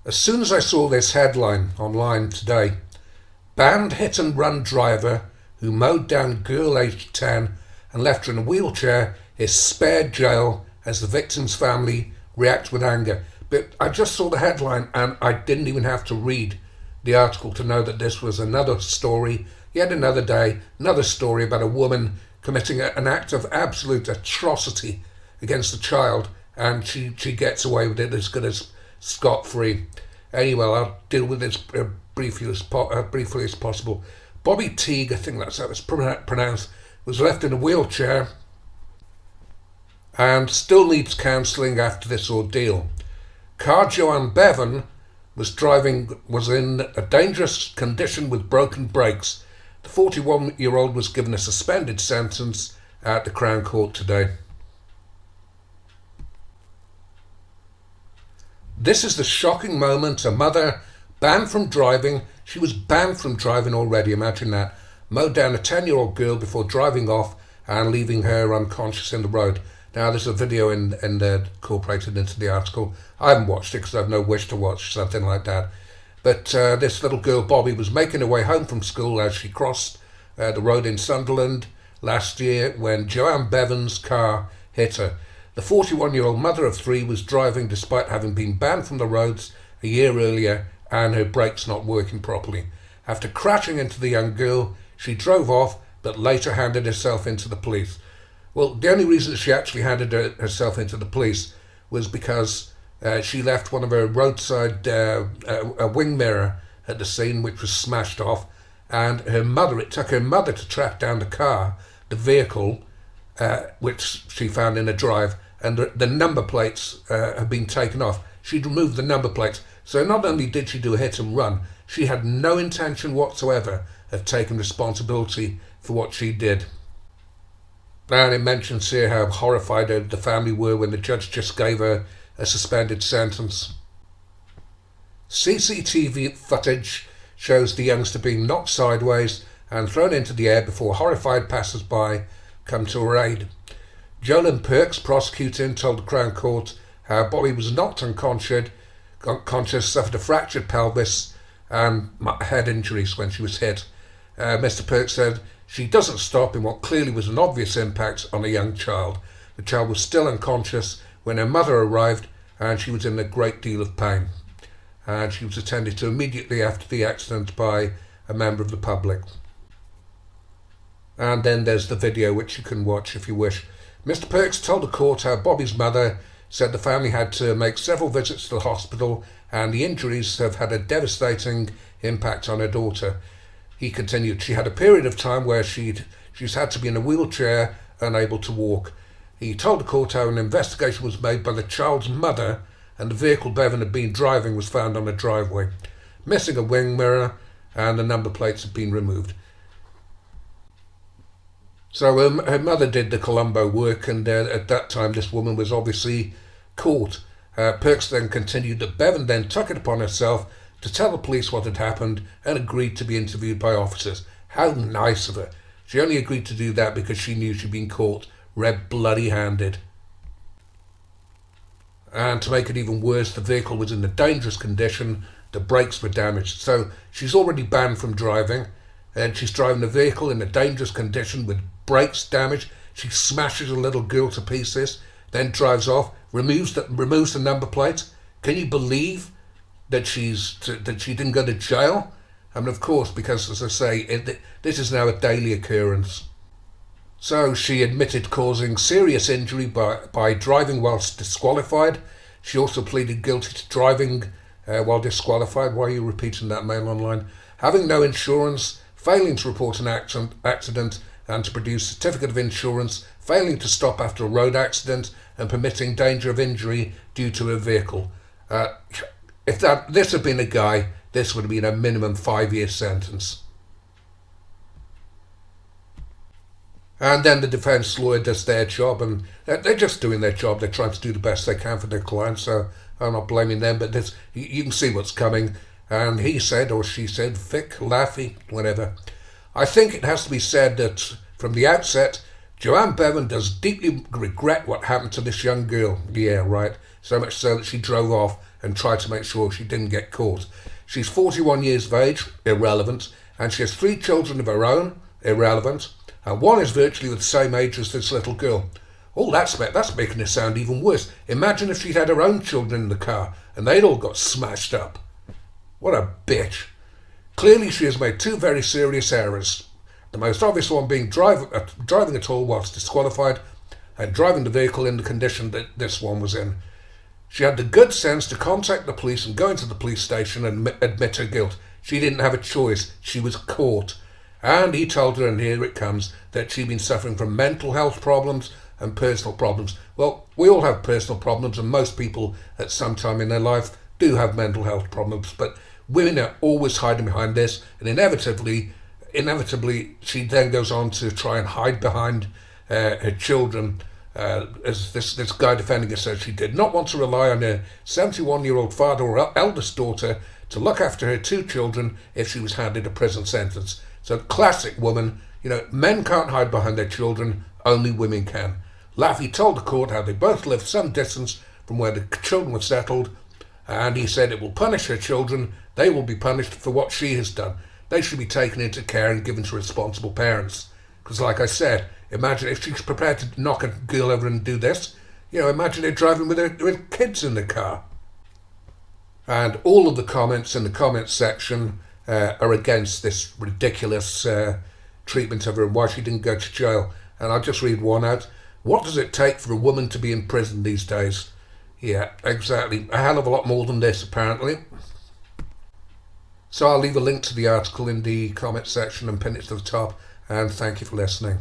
As soon as I saw this headline online today, banned hit and run driver who mowed down girl aged 10 and left her in a wheelchair is spared jail as the victim's family reacts with anger. But I just saw the headline and I didn't even have to read the article to know that this was another story, yet another day, another story about a woman committing an act of absolute atrocity against a child, and she gets away with it as good as scot-free. Anyway, I'll deal with this briefly as possible. Bobby Teague, I think that's how it's pronounced, was left in a wheelchair and still needs counselling after this ordeal. Car Joanne Bevan was in a dangerous condition with broken brakes. The 41-year-old was given a suspended sentence at the Crown Court today. This is the shocking moment. A mother banned from driving. She was banned from driving already, imagine that. Mowed down a 10-year-old girl before driving off and leaving her unconscious in the road. Now, there's a video incorporated into the article. I haven't watched it because I have no wish to watch something like that. But this little girl, Bobby, was making her way home from school as she crossed the road in Sunderland last year when Joanne Bevan's car hit her. The 41-year-old mother of three was driving despite having been banned from the roads a year earlier and her brakes not working properly. After crashing into the young girl, she drove off but later handed herself into the police. Well, the only reason she actually handed herself into the police was because she left one of her roadside a wing mirror at the scene, which was smashed off, and it took her mother to track down the vehicle, which she found in a drive, and the number plates had been taken off. She'd removed the number plates, so not only did she do a hit and run, she had no intention whatsoever of taking responsibility for what she did. And it mentions here how horrified the family were when the judge just gave her a suspended sentence. CCTV footage shows the youngster being knocked sideways and thrown into the air before horrified passers-by come to her aid. Jolyn Perks, prosecuting, told the Crown Court how Bobby was knocked unconscious, suffered a fractured pelvis and head injuries when she was hit. Mr. Perks said she doesn't stop in what clearly was an obvious impact on a young child. The child was still unconscious when her mother arrived and she was in a great deal of pain. And she was attended to immediately after the accident by a member of the public. And then there's the video which you can watch if you wish. Mr. Perks told the court how Bobby's mother said the family had to make several visits to the hospital and the injuries have had a devastating impact on her daughter. He continued, she had a period of time where she's had to be in a wheelchair, unable to walk. He told the court how an investigation was made by the child's mother and the vehicle Bevan had been driving was found on a driveway, missing a wing mirror and the number plates had been removed. So her mother did the Colombo work, and at that time this woman was obviously caught. Perks then continued that Bevan then took it upon herself to tell the police what had happened and agreed to be interviewed by officers. How nice of her. She only agreed to do that because she knew she'd been caught red bloody handed. And to make it even worse, the vehicle was in a dangerous condition, the brakes were damaged. So she's already banned from driving, and she's driving a vehicle in a dangerous condition with brakes damaged. She smashes a little girl to pieces, then drives off, removes the number plate. Can you believe that she didn't go to jail? I mean, of course, because, as I say, this is now a daily occurrence. So she admitted causing serious injury by driving whilst disqualified. She also pleaded guilty to driving while disqualified. Why are you repeating that, Mail Online? Having no insurance, failing to report an accident and to produce certificate of insurance, failing to stop after a road accident, and permitting danger of injury due to a vehicle. If this had been a guy, this would have been a minimum 5-year sentence. And then the defence lawyer does their job, and they're just doing their job. They're trying to do the best they can for their client, so I'm not blaming them, but you can see what's coming. And he said, or she said, Vic, Laffy, whatever. I think it has to be said that from the outset, Joanne Bevan does deeply regret what happened to this young girl. Yeah, right. so much so that she drove off and tried to make sure she didn't get caught. She's 41 years of age, irrelevant, and she has 3 children of her own, irrelevant, and one is virtually the same age as this little girl. Oh, that's making it sound even worse. Imagine if she'd had her own children in the car and they'd all got smashed up. What a bitch. Clearly she has made 2 very serious errors. The most obvious one being driving at all whilst disqualified, and driving the vehicle in the condition that this one was in. She had the good sense to contact the police and go into the police station and admit her guilt. She didn't have a choice. She was caught. And he told her, and here it comes, that she'd been suffering from mental health problems and personal problems. Well, we all have personal problems, and most people at some time in their life do have mental health problems, but women are always hiding behind this, and inevitably she then goes on to try and hide behind her children, as this guy defending her says she did not want to rely on her 71-year-old father or eldest daughter to look after her 2 children if she was handed a prison sentence. So classic woman, men can't hide behind their children, only women can. Laffey told the court how they both lived some distance from where the children were settled, and he said it will punish her children. They will be punished for what she has done. They should be taken into care and given to responsible parents. Because like I said, imagine if she's prepared to knock a girl over and do this, imagine her driving with her kids in the car. And all of the comments in the comments section are against this ridiculous treatment of her and why she didn't go to jail. And I'll just read one out. What does it take for a woman to be in prison these days? Yeah, exactly. A hell of a lot more than this, apparently. So I'll leave a link to the article in the comments section and pin it to the top. And thank you for listening.